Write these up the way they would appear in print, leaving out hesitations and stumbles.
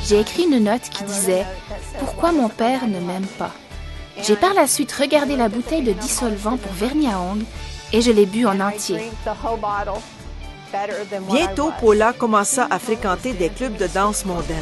j'ai écrit une note qui disait « Pourquoi mon père ne m'aime pas ?» J'ai par la suite regardé la bouteille de dissolvant pour vernis à ongles et je l'ai bu en entier. Bientôt, Paula commença à fréquenter des clubs de danse mondaine.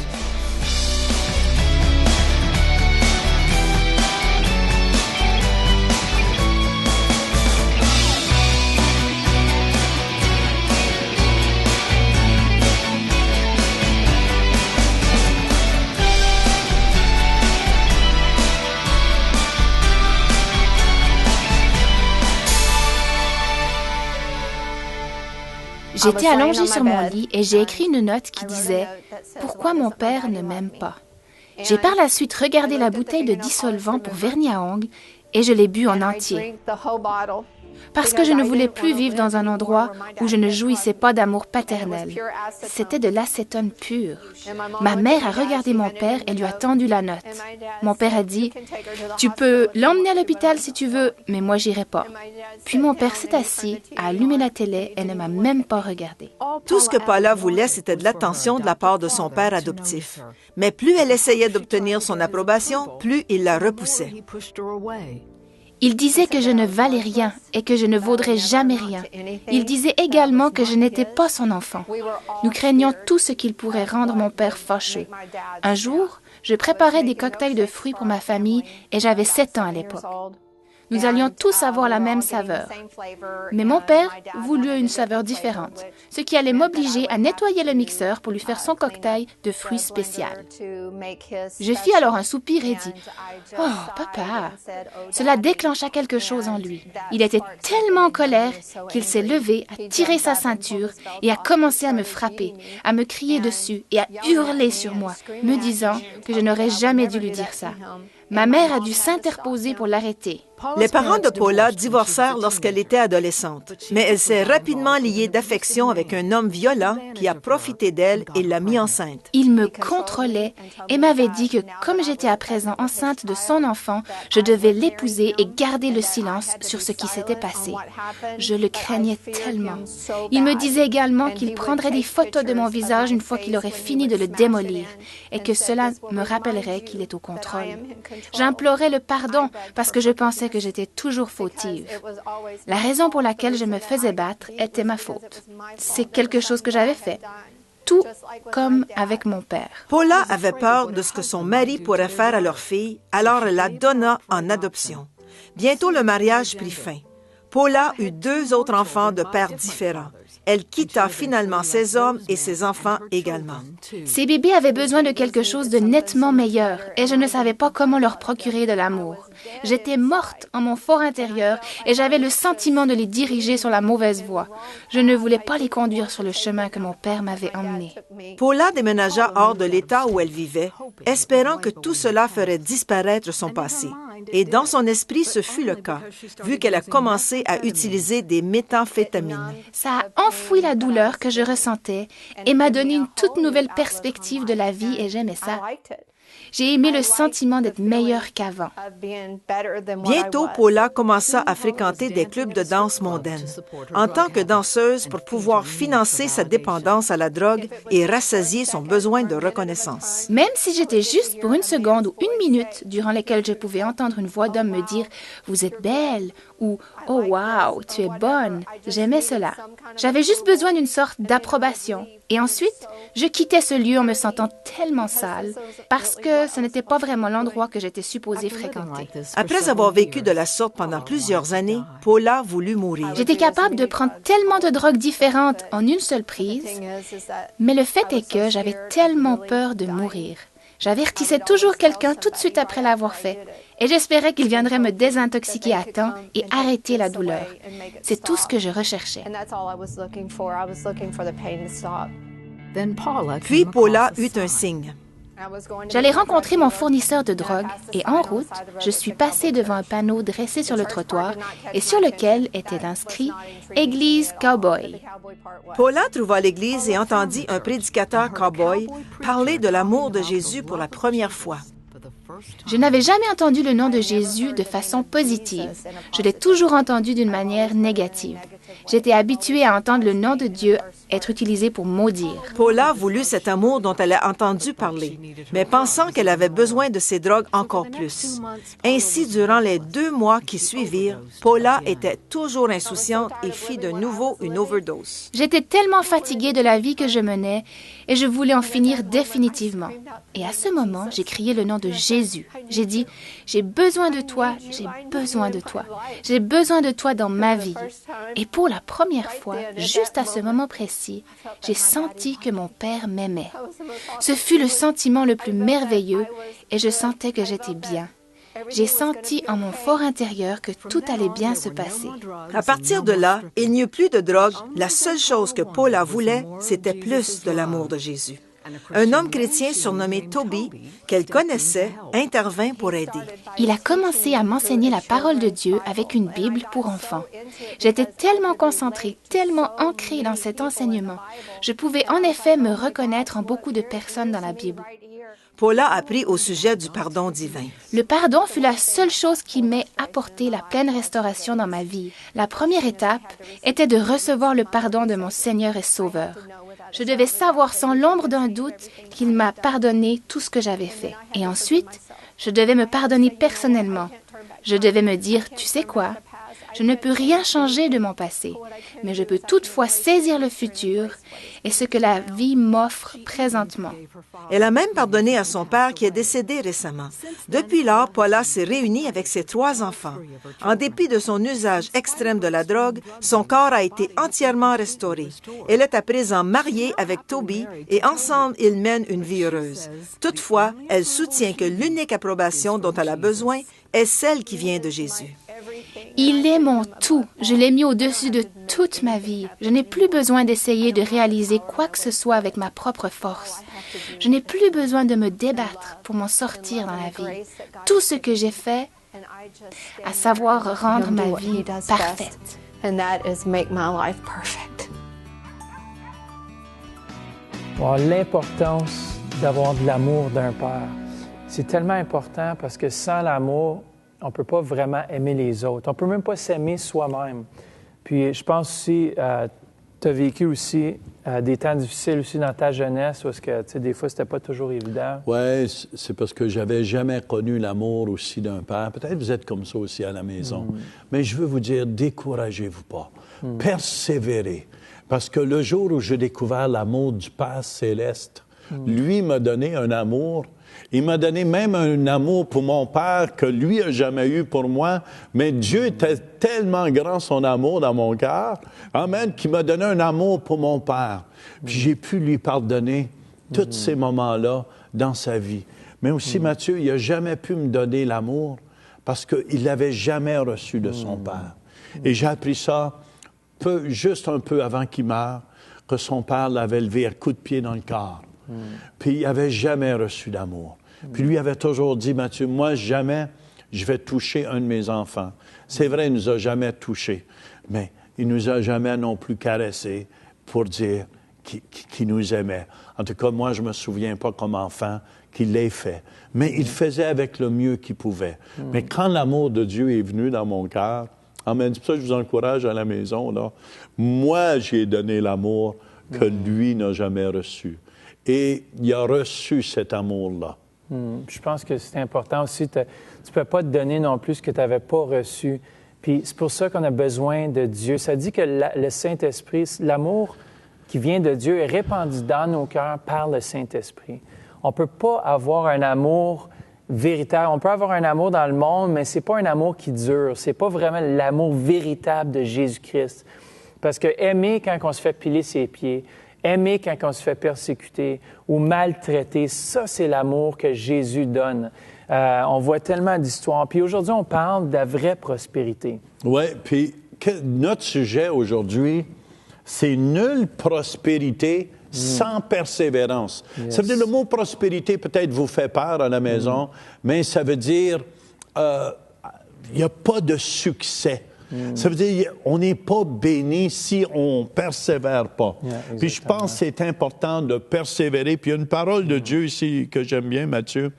J'étais allongée sur mon lit et j'ai écrit une note qui disait « Pourquoi mon père ne m'aime pas ?» J'ai par la suite regardé la bouteille de dissolvant pour vernis à ongles et je l'ai bu en entier. Parce que je ne voulais plus vivre dans un endroit où je ne jouissais pas d'amour paternel. C'était de l'acétone pur. Ma mère a regardé mon père et lui a tendu la note. Mon père a dit « Tu peux l'emmener à l'hôpital si tu veux, mais moi j'irai pas. » Puis mon père s'est assis, a allumé la télé et ne m'a même pas regardé. Tout ce que Paula voulait, c'était de l'attention de la part de son père adoptif. Mais plus elle essayait d'obtenir son approbation, plus il la repoussait. Il disait que je ne valais rien et que je ne vaudrais jamais rien. Il disait également que je n'étais pas son enfant. Nous craignions tout ce qu'il pourrait rendre mon père fâché. Un jour, je préparais des cocktails de fruits pour ma famille et j'avais 7 ans à l'époque. Nous allions tous avoir la même saveur. Mais mon père voulut une saveur différente, ce qui allait m'obliger à nettoyer le mixeur pour lui faire son cocktail de fruits spécial. Je fis alors un soupir et dis « Oh, papa !» Cela déclencha quelque chose en lui. Il était tellement en colère qu'il s'est levé, a tiré sa ceinture et a commencé à me frapper, à me crier dessus et à hurler sur moi, me disant que je n'aurais jamais dû lui dire ça. Ma mère a dû s'interposer pour l'arrêter. Les parents de Paula divorcèrent lorsqu'elle était adolescente, mais elle s'est rapidement liée d'affection avec un homme violent qui a profité d'elle et l'a mis enceinte. Il me contrôlait et m'avait dit que comme j'étais à présent enceinte de son enfant, je devais l'épouser et garder le silence sur ce qui s'était passé. Je le craignais tellement. Il me disait également qu'il prendrait des photos de mon visage une fois qu'il aurait fini de le démolir et que cela me rappellerait qu'il est au contrôle. J'implorais le pardon parce que je pensais que j'étais toujours fautive. La raison pour laquelle je me faisais battre était ma faute. C'est quelque chose que j'avais fait. Tout comme avec mon père. Paula avait peur de ce que son mari pourrait faire à leur fille, alors elle la donna en adoption. Bientôt, le mariage prit fin. Paula eut 2 autres enfants de pères différents. Elle quitta finalement ses hommes et ses enfants également. Ces bébés avaient besoin de quelque chose de nettement meilleur et je ne savais pas comment leur procurer de l'amour. J'étais morte en mon fort intérieur et j'avais le sentiment de les diriger sur la mauvaise voie. Je ne voulais pas les conduire sur le chemin que mon père m'avait emmené. Paula déménagea hors de l'État où elle vivait, espérant que tout cela ferait disparaître son passé. Et dans son esprit, ce fut le cas, vu qu'elle a commencé à utiliser des méthamphétamines. Ça a enfoui la douleur que je ressentais et m'a donné une toute nouvelle perspective de la vie et j'aimais ça. J'ai aimé le sentiment d'être meilleure qu'avant. Bientôt, Paula commença à fréquenter des clubs de danse mondaine, en tant que danseuse pour pouvoir financer sa dépendance à la drogue et rassasier son besoin de reconnaissance. Même si j'étais juste pour une seconde ou une minute durant lesquelles je pouvais entendre une voix d'homme me dire « Vous êtes belle » ou « Oh wow, tu es bonne », j'aimais cela. J'avais juste besoin d'une sorte d'approbation. Et ensuite, je quittais ce lieu en me sentant tellement sale parce que ce n'était pas vraiment l'endroit que j'étais supposée fréquenter. Après avoir vécu de la sorte pendant plusieurs années, Paula voulut mourir. J'étais capable de prendre tellement de drogues différentes en une seule prise, mais le fait est que j'avais tellement peur de mourir. J'avertissais toujours quelqu'un tout de suite après l'avoir fait et j'espérais qu'il viendrait me désintoxiquer à temps et arrêter la douleur. C'est tout ce que je recherchais. Puis Paula eut un signe. J'allais rencontrer mon fournisseur de drogue et en route, je suis passée devant un panneau dressé sur le trottoir et sur lequel était inscrit « Église Cowboy ». Paula trouva l'église et entendit un prédicateur cowboy parler de l'amour de Jésus pour la première fois. Je n'avais jamais entendu le nom de Jésus de façon positive. Je l'ai toujours entendu d'une manière négative. J'étais habituée à entendre le nom de Dieu être utilisé pour maudire. Paula voulut cet amour dont elle a entendu parler, mais pensant qu'elle avait besoin de ces drogues encore plus. Ainsi, durant les 2 mois qui suivirent, Paula était toujours insouciante et fit de nouveau une overdose. J'étais tellement fatiguée de la vie que je menais et je voulais en finir définitivement. Et à ce moment, j'ai crié le nom de Jésus. J'ai dit, « J'ai besoin de toi, j'ai besoin de toi. J'ai besoin de toi dans ma vie. » Et pour la première fois, juste à ce moment précis, j'ai senti que mon Père m'aimait. Ce fut le sentiment le plus merveilleux et je sentais que j'étais bien. J'ai senti en mon fort intérieur que tout allait bien se passer. À partir de là, il n'y eut plus de drogue. La seule chose que Paula voulait, c'était plus de l'amour de Jésus. Un homme chrétien surnommé Toby, qu'elle connaissait, intervint pour aider. Il a commencé à m'enseigner la parole de Dieu avec une Bible pour enfants. J'étais tellement concentrée, tellement ancrée dans cet enseignement. Je pouvais en effet me reconnaître en beaucoup de personnes dans la Bible. Paula apprit au sujet du pardon divin. Le pardon fut la seule chose qui m'ait apporté la pleine restauration dans ma vie. La première étape était de recevoir le pardon de mon Seigneur et Sauveur. Je devais savoir sans l'ombre d'un doute qu'il m'a pardonné tout ce que j'avais fait. Et ensuite, je devais me pardonner personnellement. Je devais me dire, tu sais quoi? Je ne peux rien changer de mon passé, mais je peux toutefois saisir le futur et ce que la vie m'offre présentement. Elle a même pardonné à son père qui est décédé récemment. Depuis lors, Paula s'est réunie avec ses 3 enfants. En dépit de son usage extrême de la drogue, son corps a été entièrement restauré. Elle est à présent mariée avec Toby et ensemble, ils mènent une vie heureuse. Toutefois, elle soutient que l'unique approbation dont elle a besoin est celle qui vient de Jésus. Il est mon tout. Je l'ai mis au-dessus de toute ma vie. Je n'ai plus besoin d'essayer de réaliser quoi que ce soit avec ma propre force. Je n'ai plus besoin de me débattre pour m'en sortir dans la vie. Tout ce que j'ai fait, à savoir rendre ma vie parfaite. Bon, l'importance d'avoir de l'amour d'un père, c'est tellement important parce que sans l'amour, on ne peut pas vraiment aimer les autres. On ne peut même pas s'aimer soi-même. Puis je pense aussi, tu as vécu aussi des temps difficiles aussi dans ta jeunesse, parce que tu sais, des fois, c'était pas toujours évident. Oui, c'est parce que j'avais jamais connu l'amour aussi d'un père. Peut-être vous êtes comme ça aussi à la maison. Mais je veux vous dire, découragez-vous pas. Persévérez. Parce que le jour où j'ai découvert l'amour du Père céleste, lui m'a donné un amour. Il m'a donné même un amour pour mon père que lui n'a jamais eu pour moi. Mais Dieu était tellement grand, son amour dans mon cœur, amen, qu'il m'a donné un amour pour mon père. Puis j'ai pu lui pardonner tous ces moments-là dans sa vie. Mais aussi, Mathieu, il n'a jamais pu me donner l'amour parce qu'il ne l'avait jamais reçu de son père. Et j'ai appris ça juste un peu avant qu'il meure, que son père l'avait levé à coups de pied dans le corps. Puis il n'avait jamais reçu d'amour. Puis lui avait toujours dit, Mathieu, moi, jamais je vais toucher un de mes enfants. C'est vrai, il ne nous a jamais touchés, mais il ne nous a jamais non plus caressés pour dire qu'il nous aimait. En tout cas, moi, je ne me souviens pas comme enfant qu'il l'ait fait. Mais il faisait avec le mieux qu'il pouvait. Mais quand l'amour de Dieu est venu dans mon cœur, amen, c'est pour ça que je vous encourage à la maison, là. Moi, j'ai donné l'amour que lui n'a jamais reçu. Et il a reçu cet amour-là. Je pense que c'est important aussi. Tu ne peux pas te donner non plus ce que tu n'avais pas reçu. Puis c'est pour ça qu'on a besoin de Dieu. Ça dit que le Saint-Esprit, l'amour qui vient de Dieu est répandu dans nos cœurs par le Saint-Esprit. On ne peut pas avoir un amour véritable. On peut avoir un amour dans le monde, mais ce n'est pas un amour qui dure. Ce n'est pas vraiment l'amour véritable de Jésus-Christ. Parce que aimer quand on se fait piler ses pieds, aimer quand on se fait persécuter ou maltraiter, ça, c'est l'amour que Jésus donne. On voit tellement d'histoires. Puis aujourd'hui, on parle de la vraie prospérité. Oui, puis notre sujet aujourd'hui, c'est nulle prospérité sans persévérance. Ça veut dire, le mot prospérité peut-être vous fait peur à la maison, mais ça veut dire, il n'y a pas de succès. Ça veut dire on n'est pas béni si on ne persévère pas. Puis je pense que c'est important de persévérer. Puis il y a une parole de Dieu ici que j'aime bien, Matthieu.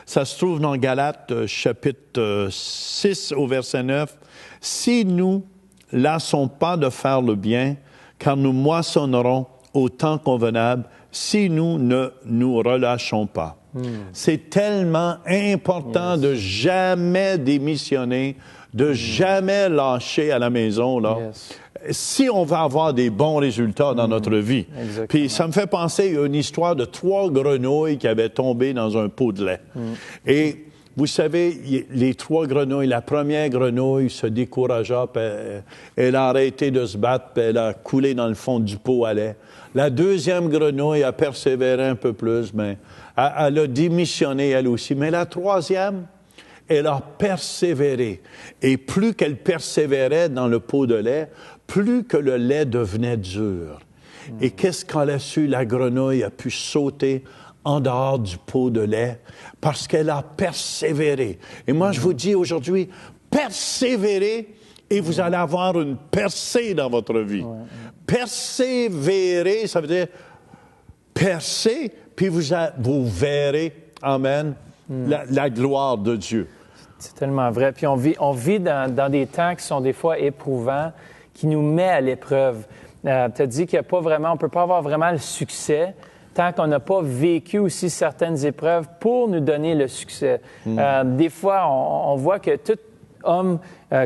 Ça se trouve dans Galates, chapitre 6, au verset 9. « Si nous lassons pas de faire le bien, car nous moissonnerons au temps convenable si nous ne nous relâchons pas. C'est tellement important de jamais démissionner, de jamais lâcher à la maison, là. Si on va avoir des bons résultats dans notre vie. Exactement. Puis ça me fait penser à une histoire de 3 grenouilles qui avaient tombé dans un pot de lait. Et vous savez, les 3 grenouilles, la première grenouille se découragea, puis elle a arrêté de se battre, puis elle a coulé dans le fond du pot à lait. La deuxième grenouille a persévéré un peu plus, mais elle a démissionné elle aussi. Mais la troisième, elle a persévéré. Et plus qu'elle persévérait dans le pot de lait, plus que le lait devenait dur. Et qu'est-ce qu'elle a su? La grenouille a pu sauter en dehors du pot de lait parce qu'elle a persévéré. Et moi, je vous dis aujourd'hui, persévérez et vous allez avoir une percée dans votre vie. Persévérer, ça veut dire percer, puis vous verrez, amen, la gloire de Dieu. C'est tellement vrai. Puis on vit dans des temps qui sont des fois éprouvants, qui nous met à l'épreuve. Tu as dit qu'il y a pas vraiment, on ne peut pas avoir vraiment le succès tant qu'on n'a pas vécu aussi certaines épreuves pour nous donner le succès. Des fois, on voit que tous hommes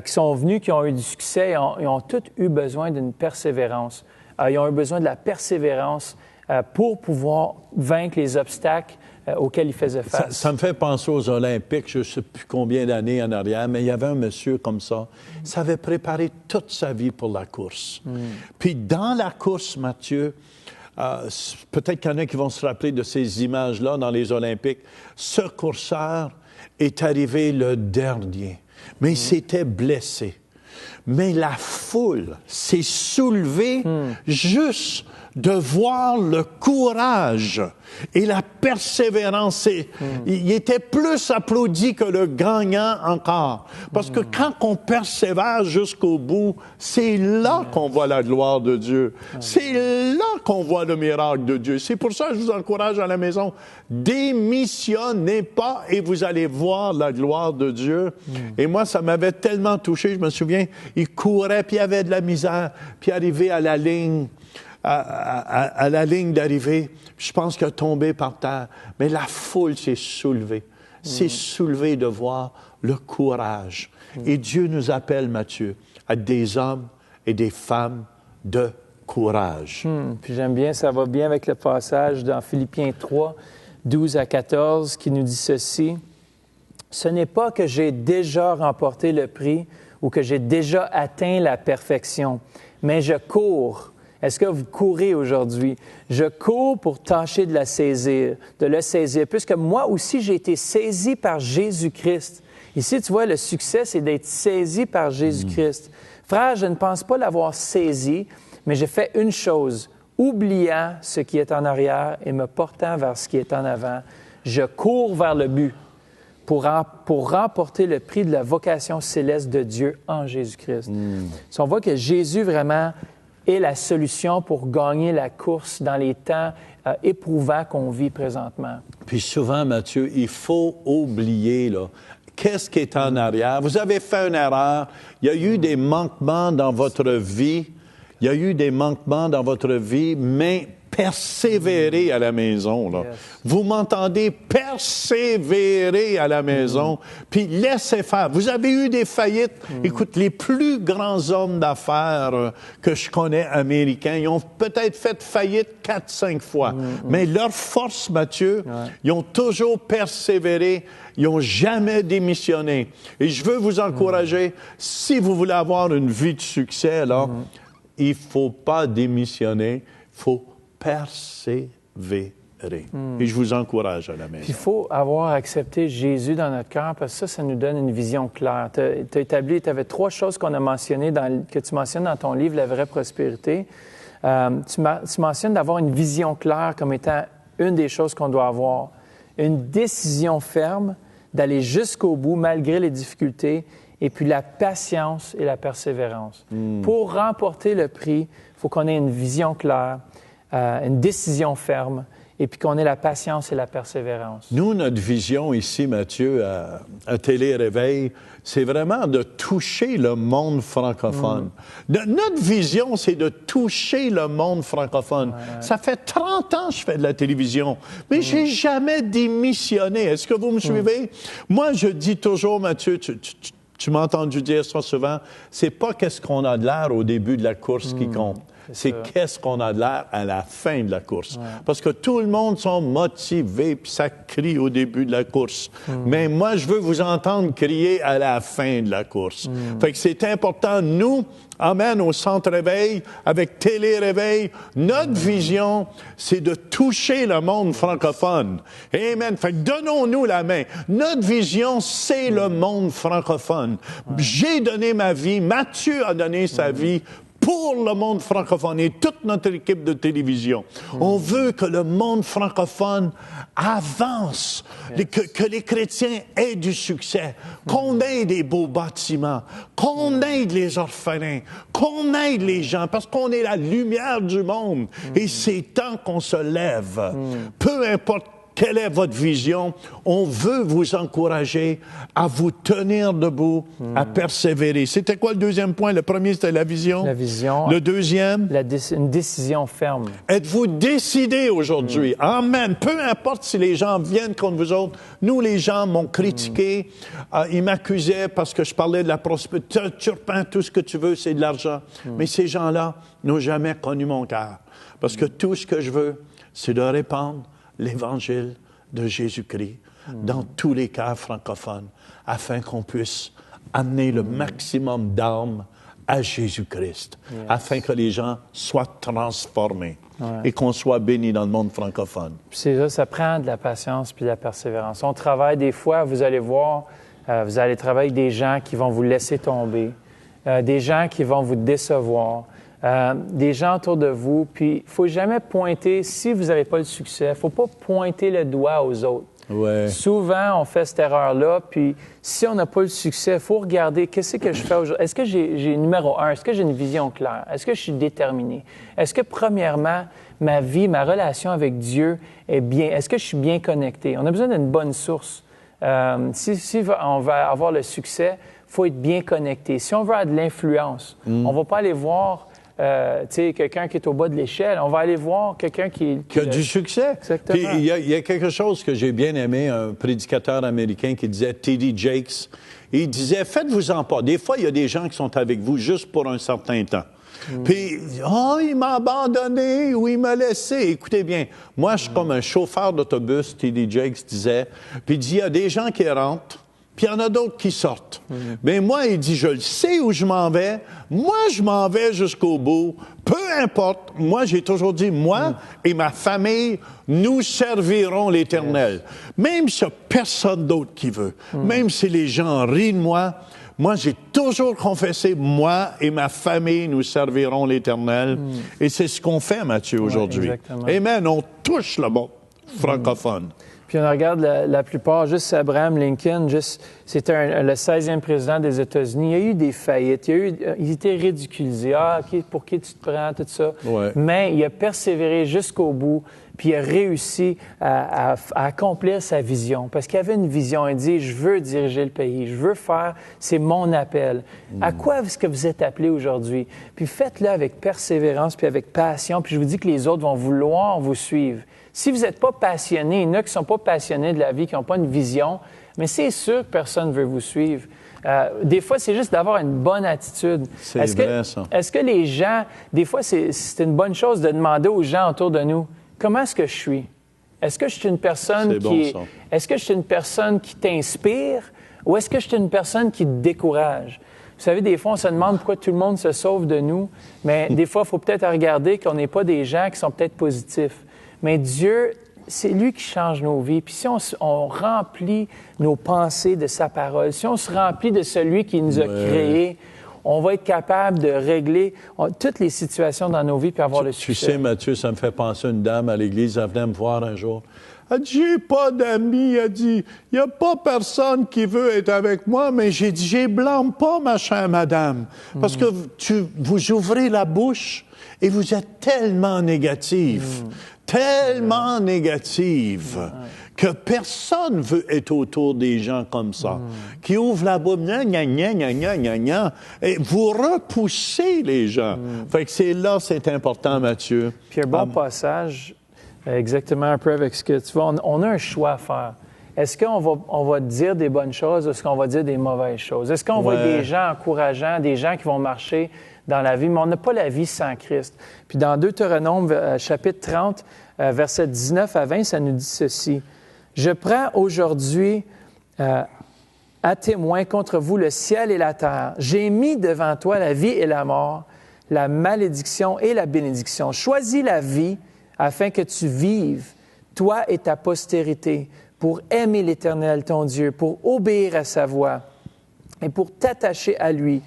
qui sont venus, qui ont eu du succès, ils ont tous eu besoin d'une persévérance. Ils ont eu besoin de la persévérance pour pouvoir vaincre les obstacles auxquels ils faisaient face. Ça me fait penser aux Olympiques, je ne sais plus combien d'années en arrière, mais il y avait un monsieur comme ça. Il s'avait préparé toute sa vie pour la course. Puis dans la course, Mathieu, peut-être qu'il y en a qui vont se rappeler de ces images-là dans les Olympiques. Ce courseur est arrivé le dernier, mais il s'était blessé. Mais la foule s'est soulevée juste de voir le courage et la persévérance. Il était plus applaudi que le gagnant encore. Parce que quand on persévère jusqu'au bout, c'est là qu'on voit la gloire de Dieu. C'est là qu'on voit le miracle de Dieu. C'est pour ça que je vous encourage à la maison. Démissionnez pas et vous allez voir la gloire de Dieu. Et moi, ça m'avait tellement touché. Je me souviens, il courait, puis il avait de la misère, puis arrivé à la ligne, à la ligne d'arrivée, je pense qu'il a tombé par terre. Mais la foule s'est soulevée. S'est soulevée de voir le courage. Et Dieu nous appelle, Matthieu, à des hommes et des femmes de courage. Puis j'aime bien, ça va bien avec le passage dans Philippiens 3, 12 à 14, qui nous dit ceci. « Ce n'est pas que j'ai déjà remporté le prix ou que j'ai déjà atteint la perfection, mais je cours. » Est-ce que vous courez aujourd'hui? Je cours pour tâcher de le saisir, puisque moi aussi, j'ai été saisi par Jésus-Christ. Ici, tu vois, le succès, c'est d'être saisi par Jésus-Christ. Frère, je ne pense pas l'avoir saisi, mais j'ai fait une chose, oubliant ce qui est en arrière et me portant vers ce qui est en avant. Je cours vers le but pour remporter le prix de la vocation céleste de Dieu en Jésus-Christ. Si on voit que Jésus vraiment est la solution pour gagner la course dans les temps éprouvants qu'on vit présentement. Puis souvent, Mathieu, il faut oublier, là, qu'est-ce qui est en arrière. Vous avez fait une erreur. Il y a eu des manquements dans votre vie. Mais persévérer à la maison. Là. Yes. Vous m'entendez? Persévérer à la maison, puis laissez faire. Vous avez eu des faillites. Écoute, les plus grands hommes d'affaires que je connais américains, ils ont peut-être fait faillite 4-5 fois. Mais leur force, Mathieu, ils ont toujours persévéré. Ils n'ont jamais démissionné. Et je veux vous encourager, si vous voulez avoir une vie de succès, là, il ne faut pas démissionner, il faut persévérer. Et je vous encourage à la maison. Il faut avoir accepté Jésus dans notre cœur parce que ça nous donne une vision claire. Tu avais 3 choses qu'on a mentionnées, que tu mentionnes dans ton livre, La vraie prospérité. Tu mentionnes d'avoir une vision claire comme étant une des choses qu'on doit avoir. Une décision ferme d'aller jusqu'au bout malgré les difficultés et puis la patience et la persévérance. Pour remporter le prix, il faut qu'on ait une vision claire, une décision ferme et puis qu'on ait la patience et la persévérance. Nous, notre vision ici, Mathieu, à Télé-Réveil, c'est vraiment de toucher le monde francophone. Notre vision, c'est de toucher le monde francophone. Ouais. Ça fait 30 ans que je fais de la télévision, mais j'ai jamais démissionné. Est-ce que vous me suivez? Moi, je dis toujours, Mathieu, tu m'as entendu dire ça souvent, c'est pas qu'est-ce qu'on a de l'air au début de la course qui compte. C'est qu'est-ce qu'on a de l'air à la fin de la course. Ouais. Parce que tout le monde sont motivés, puis ça crie au début de la course. Mais moi, je veux vous entendre crier à la fin de la course. Fait que c'est important, nous, amen, au Centre Réveil, avec Télé-Réveil, notre vision, c'est de toucher le monde francophone. Amen. Fait que donnons-nous la main. Notre vision, c'est le monde francophone. J'ai donné ma vie, Mathieu a donné sa vie pour le monde francophone et toute notre équipe de télévision. On veut que le monde francophone avance, que les chrétiens aient du succès, qu'on ait des beaux bâtiments, qu'on aide les orphelins, qu'on aide les gens, parce qu'on est la lumière du monde. Et c'est temps qu'on se lève. Peu importe quelle est votre vision, on veut vous encourager à vous tenir debout, à persévérer. C'était quoi le deuxième point? Le premier, c'était la vision. La vision. Le deuxième? Une décision ferme. Êtes-vous décidé aujourd'hui? Amen. Peu importe si les gens viennent contre vous autres. Nous, les gens m'ont critiqué. Ils m'accusaient parce que je parlais de la prospérité. Tu repens tout ce que tu veux, c'est de l'argent. Mais ces gens-là n'ont jamais connu mon cœur. Parce que tout ce que je veux, c'est de répandre l'Évangile de Jésus-Christ dans tous les cas francophones, afin qu'on puisse amener le maximum d'âmes à Jésus-Christ, afin que les gens soient transformés et qu'on soit bénis dans le monde francophone. Puis c'est ça, ça prend de la patience puis de la persévérance. On travaille des fois, vous allez voir, vous allez travailler avec des gens qui vont vous laisser tomber, des gens qui vont vous décevoir, des gens autour de vous, puis il ne faut jamais pointer, si vous n'avez pas le succès, il ne faut pas pointer le doigt aux autres. Ouais. Souvent, on fait cette erreur-là, puis si on n'a pas le succès, il faut regarder qu'est-ce que je fais aujourd'hui. Est-ce que j'ai numéro 1, est-ce que j'ai une vision claire? Est-ce que je suis déterminé? Est-ce que, premièrement, ma vie, ma relation avec Dieu est bien? Est-ce que je suis bien connecté? On a besoin d'une bonne source. Si on va avoir le succès, il faut être bien connecté. Si on veut avoir de l'influence, on ne va pas aller voir quelqu'un qui est au bas de l'échelle. On va aller voir quelqu'un qui a du succès. Exactement. Puis il y a quelque chose que j'ai bien aimé, un prédicateur américain qui disait, T.D. Jakes, il disait, faites-vous-en pas. Des fois, il y a des gens qui sont avec vous juste pour un certain temps. Puis, il m'a abandonné ou il m'a laissé. Écoutez bien, moi, je suis comme un chauffeur d'autobus, T.D. Jakes disait, puis il dit, il y a des gens qui rentrent, puis il y en a d'autres qui sortent. Mais moi, il dit, je le sais où je m'en vais. Moi, je m'en vais jusqu'au bout. Peu importe. Moi, j'ai toujours dit, moi et ma famille, nous servirons l'Éternel. Même s'il n'y a personne d'autre qui veut. Même si les gens rient de moi, moi, j'ai toujours confessé, moi et ma famille, nous servirons l'Éternel. Et c'est ce qu'on fait, Mathieu, aujourd'hui. Amen. On touche le monde francophone. Puis on regarde la plupart, juste Abraham Lincoln, c'était le 16e président des États-Unis. Il y a eu des faillites, il était ridiculisé. Pour qui tu te prends, tout ça. Ouais. Mais il a persévéré jusqu'au bout, puis il a réussi à accomplir sa vision. Parce qu'il avait une vision, il dit, je veux diriger le pays, je veux faire, c'est mon appel. À quoi est-ce que vous êtes appelé aujourd'hui? Puis faites-le avec persévérance, puis avec passion, puis je vous dis que les autres vont vouloir vous suivre. Si vous n'êtes pas passionné, il y en a qui ne sont pas passionnés de la vie, qui n'ont pas une vision, mais c'est sûr que personne ne veut vous suivre. Des fois, c'est juste d'avoir une bonne attitude. C'est vrai, ça. Est-ce que les gens, des fois, c'est une bonne chose de demander aux gens autour de nous, comment est-ce que je suis? Est-ce que je suis une personne est-ce que je suis une personne qui t'inspire ou est-ce que je suis une personne qui te décourage? Vous savez, des fois, on se demande pourquoi tout le monde se sauve de nous, mais des fois, il faut peut-être regarder qu'on n'est pas des gens qui sont peut-être positifs. Mais Dieu, c'est lui qui change nos vies. Puis si on remplit nos pensées de sa parole, si on se remplit de celui qui nous a créés, on va être capable de régler toutes les situations dans nos vies puis avoir le succès. Tu sais, Mathieu, ça me fait penser à une dame à l'église, elle venait me voir un jour. Elle dit, j'ai pas d'amis. Elle dit, il n'y a pas personne qui veut être avec moi, mais j'ai dit, je blâme pas, ma chère madame, parce que vous ouvrez la bouche et vous êtes tellement négatif. tellement négative que personne veut être autour des gens comme ça, qui ouvrent la bouche, gna, gna, gna, gna, gna, gna, et vous repoussez les gens. Fait que c'est important, Mathieu. Puis un bon passage, exactement un peu avec ce que tu vois, on a un choix à faire. Est-ce qu'on va dire des bonnes choses ou est-ce qu'on va dire des mauvaises choses? Est-ce qu'on va être des gens encourageants, des gens qui vont marcher dans la vie? Mais on n'a pas la vie sans Christ. Puis dans Deutéronome, chapitre 30, versets 19 à 20, ça nous dit ceci. « Je prends aujourd'hui à témoin contre vous le ciel et la terre. J'ai mis devant toi la vie et la mort, la malédiction et la bénédiction. Choisis la vie afin que tu vives, toi et ta postérité, pour aimer l'Éternel, ton Dieu, pour obéir à sa voix et pour t'attacher à lui,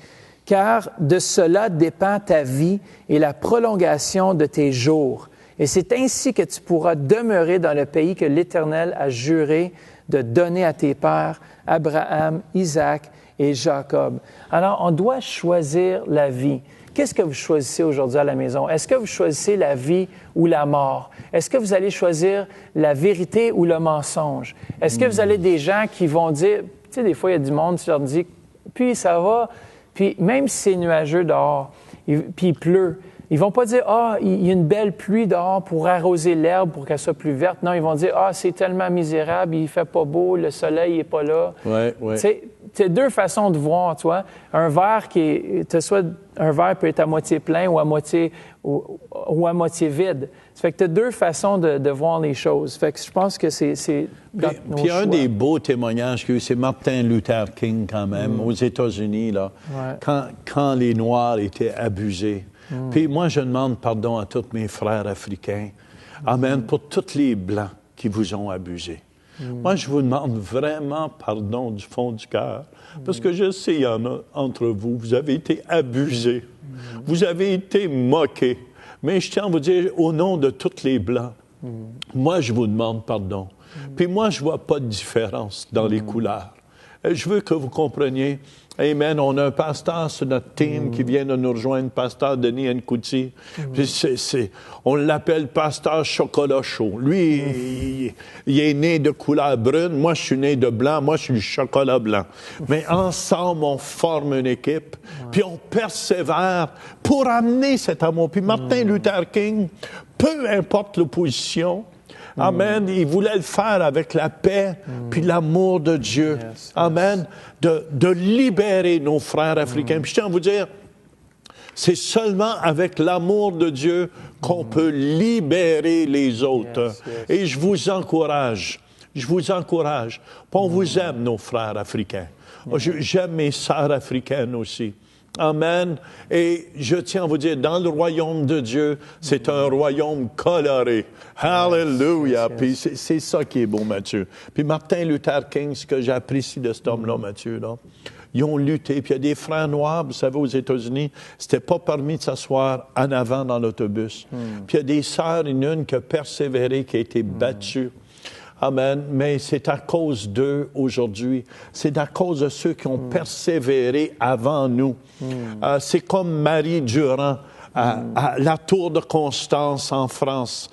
car de cela dépend ta vie et la prolongation de tes jours. Et c'est ainsi que tu pourras demeurer dans le pays que l'Éternel a juré de donner à tes pères, Abraham, Isaac et Jacob. » Alors, on doit choisir la vie. Qu'est-ce que vous choisissez aujourd'hui à la maison? Est-ce que vous choisissez la vie ou la mort? Est-ce que vous allez choisir la vérité ou le mensonge? Est-ce que vous allez des gens qui vont dire, tu sais, des fois, il y a du monde, tu leur dis, puis ça va, puis même si c'est nuageux dehors, puis il pleut, ils vont pas dire, il y a une belle pluie dehors pour arroser l'herbe pour qu'elle soit plus verte. Non, ils vont dire, c'est tellement misérable, il fait pas beau, le soleil est pas là. Ouais. C'est deux façons de voir, tu vois. Un verre un verre peut être à moitié plein ou à moitié vide. Ça fait que tu as deux façons de voir les choses. Fait que je pense que c'est Puis un des beaux témoignages qu'il y a eu, c'est Martin Luther King quand même, aux États-Unis, là, quand les Noirs étaient abusés. Puis moi, je demande pardon à tous mes frères africains. Amen, pour tous les Blancs qui vous ont abusés. Moi, je vous demande vraiment pardon du fond du cœur, parce que je sais, il y en a entre vous, vous avez été abusés, vous avez été moqués. Mais je tiens à vous dire, au nom de tous les Blancs, moi, je vous demande pardon. Puis moi, je ne vois pas de différence dans les couleurs. Et je veux que vous compreniez. Amen. On a un pasteur sur notre team qui vient de nous rejoindre, pasteur Denis Nkouti. On l'appelle pasteur chocolat chaud. Lui, il est né de couleur brune. Moi, je suis né de blanc. Moi, je suis du chocolat blanc. Mais ensemble, on forme une équipe. Puis on persévère pour amener cet amour. Puis Martin Luther King, peu importe l'opposition, amen. Il voulait le faire avec la paix puis l'amour de Dieu. Amen. De libérer nos frères africains. Puis je tiens à vous dire, c'est seulement avec l'amour de Dieu qu'on peut libérer les autres. Et je vous encourage. Puis on vous aime, nos frères africains. J'aime mes sœurs africaines aussi. Amen. Et je tiens à vous dire, dans le royaume de Dieu, c'est un royaume coloré. Hallelujah. Puis c'est ça qui est beau, Mathieu. Puis Martin Luther King, ce que j'apprécie de cet homme-là, Mathieu, là, ils ont lutté. Puis il y a des frères noirs, vous savez, aux États-Unis, c'était pas permis de s'asseoir en avant dans l'autobus. Puis il y a des sœurs, une qui a persévéré, qui a été battue. Amen. Mais c'est à cause d'eux aujourd'hui. C'est à cause de ceux qui ont persévéré avant nous. C'est comme Marie Durand à la Tour de Constance en France.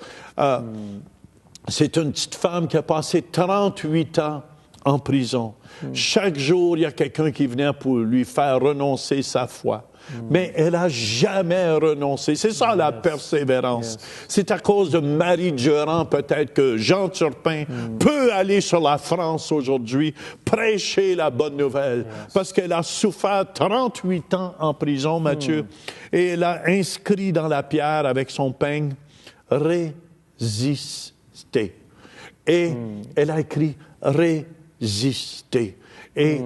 C'est une petite femme qui a passé 38 ans en prison. Chaque jour, il y a quelqu'un qui venait pour lui faire renoncer sa foi. Mais elle n'a jamais renoncé. C'est ça la persévérance. C'est à cause de Marie Durand peut-être que Jean Turpin peut aller sur la France aujourd'hui, prêcher la bonne nouvelle. Parce qu'elle a souffert 38 ans en prison, Mathieu. Et elle a inscrit dans la pierre avec son peigne « résister ». Et elle a écrit « résister ». Et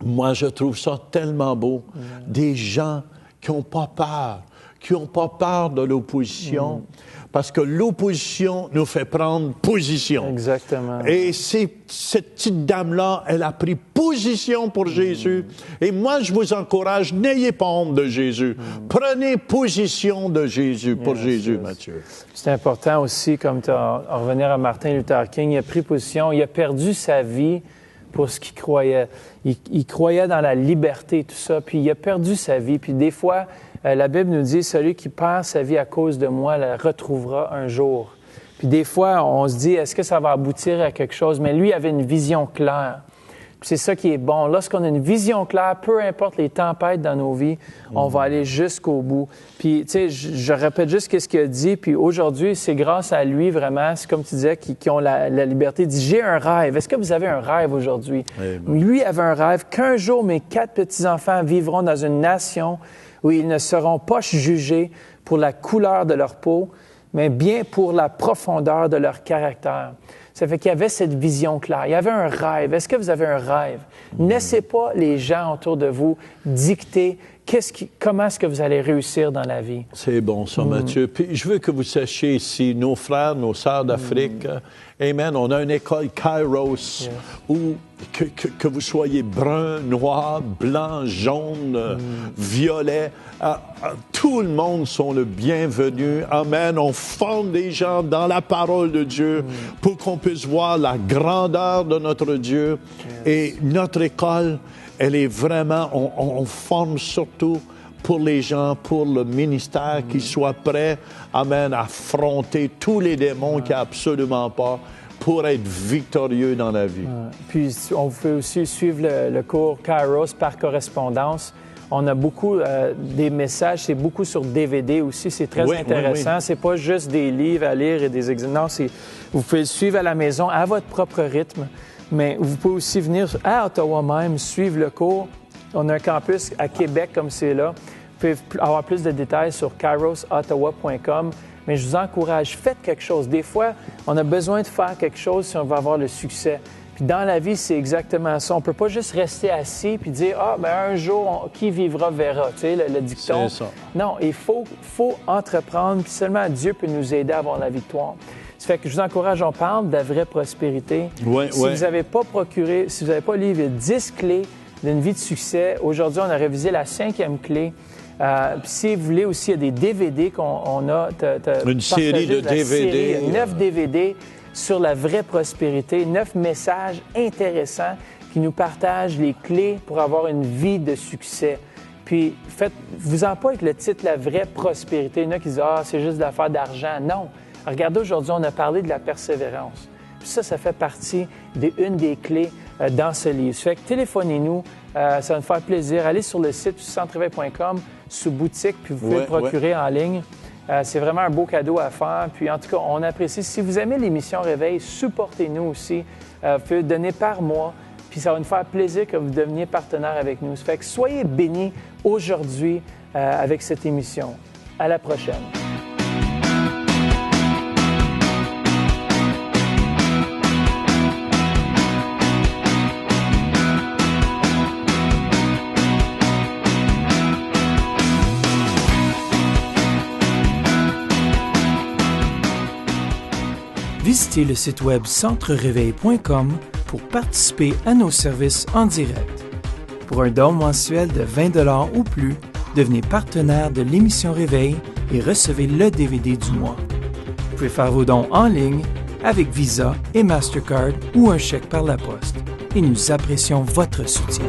moi, je trouve ça tellement beau. Des gens qui n'ont pas peur de l'opposition, parce que l'opposition nous fait prendre position. Exactement. Et cette petite dame-là, elle a pris position pour Jésus. Et moi, je vous encourage, n'ayez pas honte de Jésus. Prenez position de Jésus pour Jésus, Mathieu. C'est important aussi, comme tu as à revenir à Martin Luther King, il a pris position, il a perdu sa vie pour ce qu'il croyait. Il croyait dans la liberté, tout ça, puis il a perdu sa vie. Puis des fois, la Bible nous dit, celui qui perd sa vie à cause de moi la retrouvera un jour. Puis des fois, on se dit, est-ce que ça va aboutir à quelque chose? Mais lui avait une vision claire. Puis c'est ça qui est bon. Lorsqu'on a une vision claire, peu importe les tempêtes dans nos vies, on va aller jusqu'au bout. Puis, tu sais, je répète juste ce qu'il a dit. Puis aujourd'hui, c'est grâce à lui, vraiment, c'est comme tu disais, qui ont la liberté. Il dit, j'ai un rêve. Est-ce que vous avez un rêve aujourd'hui? Lui avait un rêve qu'un jour, mes 4 petits-enfants vivront dans une nation où ils ne seront pas jugés pour la couleur de leur peau, mais bien pour la profondeur de leur caractère. Ça fait qu'il y avait cette vision claire. Il y avait un rêve. Est-ce que vous avez un rêve? Ne laissez pas les gens autour de vous dicter comment est-ce que vous allez réussir dans la vie. C'est bon ça, Mathieu. Puis je veux que vous sachiez ici, nos frères, nos sœurs d'Afrique, amen, on a une école Kairos où que vous soyez brun, noir, blanc, jaune, violet, tout le monde sont le bienvenu. Amen. On forme des gens dans la parole de Dieu pour qu'on puisse voir la grandeur de notre Dieu. Et notre école, elle est vraiment, on forme surtout pour les gens, pour le ministère, qui soient prêts, amen, à affronter tous les démons qu'il n'y a absolument pas pour être victorieux dans la vie. Puis, on peut aussi suivre le cours Kairos par correspondance. On a beaucoup des messages, c'est beaucoup sur DVD aussi, c'est très intéressant. Oui. C'est pas juste des livres à lire et des exercices. Non, vous pouvez le suivre à la maison à votre propre rythme, mais vous pouvez aussi venir à Ottawa même, suivre le cours. On a un campus à Québec comme c'est là. Vous pouvez avoir plus de détails sur kairosottawa.com. Mais je vous encourage, faites quelque chose. Des fois, on a besoin de faire quelque chose si on veut avoir le succès. Puis dans la vie, c'est exactement ça. On ne peut pas juste rester assis puis dire « Ah, ben un jour, qui vivra verra », tu sais, le dicton. C'est ça. Non, il faut entreprendre, puis seulement Dieu peut nous aider à avoir la victoire. Ça fait que je vous encourage, on parle de la vraie prospérité. Vous n'avez pas si vous n'avez pas lu les 10 clés d'une vie de succès, aujourd'hui, on a révisé la 5e clé. Si vous voulez aussi, il y a des DVD qu'on a. Une série de DVD. 9 DVD sur la vraie prospérité, 9 messages intéressants qui nous partagent les clés pour avoir une vie de succès. Puis, faites-vous-en pas avec le titre « La vraie prospérité ». Il y en a qui disent « Ah, c'est juste l'affaire d'argent ». Non. Regardez, aujourd'hui, on a parlé de la persévérance. Puis ça fait partie d'une des clés dans ce livre. Ça fait que téléphonez-nous, ça va nous faire plaisir. Allez sur le site centreveil.com, sous boutique, puis vous pouvez le procurer en ligne. C'est vraiment un beau cadeau à faire. Puis en tout cas, on apprécie. Si vous aimez l'émission Réveil, supportez-nous aussi. Vous pouvez donner par mois. Puis ça va nous faire plaisir que vous deveniez partenaire avec nous. Ça fait que soyez bénis aujourd'hui avec cette émission. À la prochaine. Visitez le site web centrereveil.com pour participer à nos services en direct. Pour un don mensuel de 20 $ ou plus, devenez partenaire de l'émission Réveil et recevez le DVD du mois. Vous pouvez faire vos dons en ligne avec Visa et Mastercard ou un chèque par la poste. Et nous apprécions votre soutien.